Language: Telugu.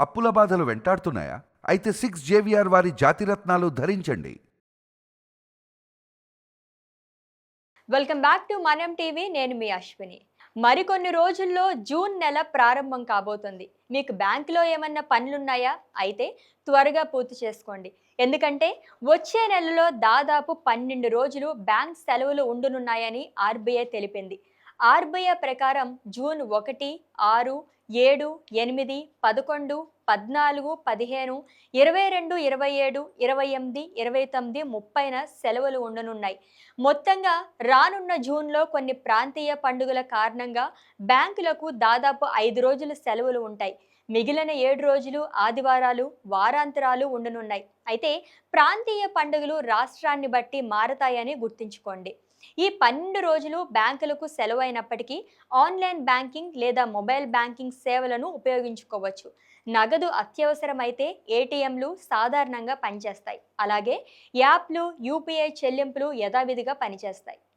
అప్పుల బాధలు వెంటాడుతున్నాయా? అయితే 6 JVR వారి జాతిరత్నాలు ధరించండి. వెల్కమ్ బ్యాక్ టు మనం టీవీ. నేను మీ అశ్విని. మరికొన్ని రోజుల్లో జూన్ నెల ప్రారంభం కాబోతుంది. మీకు బ్యాంకులో ఏమన్నా పనులున్నాయా? అయితే త్వరగా పూర్తి చేసుకోండి. ఎందుకంటే వచ్చే నెలలో దాదాపు 12 రోజులు బ్యాంక్ సెలవులు ఉండనున్నాయని ఆర్బీఐ తెలిపింది. ఆర్బీఐ ప్రకారం జూన్ 1, 6, 7, 8, 11, 14, 15, 22, 27, 28, 29, 30న సెలవులు ఉండనున్నాయి. మొత్తంగా రానున్న జూన్లో కొన్ని ప్రాంతీయ పండుగల కారణంగా బ్యాంకులకు దాదాపు 5 రోజులు సెలవులు ఉంటాయి. మిగిలిన 7 రోజులు ఆదివారాలు, వారాంతరాలు ఉండనున్నాయి. అయితే ప్రాంతీయ పండుగలు రాష్ట్రాన్ని బట్టి మారతాయని గుర్తుంచుకోండి. ఈ 12 రోజులు బ్యాంకులకు సెలవైనప్పటికీ ఆన్లైన్ బ్యాంకింగ్ లేదా మొబైల్ బ్యాంకింగ్ సేవలను ఉపయోగించుకోవచ్చు. నగదు అత్యవసరమైతే ఏటీఎంలు సాధారణంగా పనిచేస్తాయి. అలాగే యాప్లు, యూపీఐ చెల్లింపులు యథావిధిగా పనిచేస్తాయి.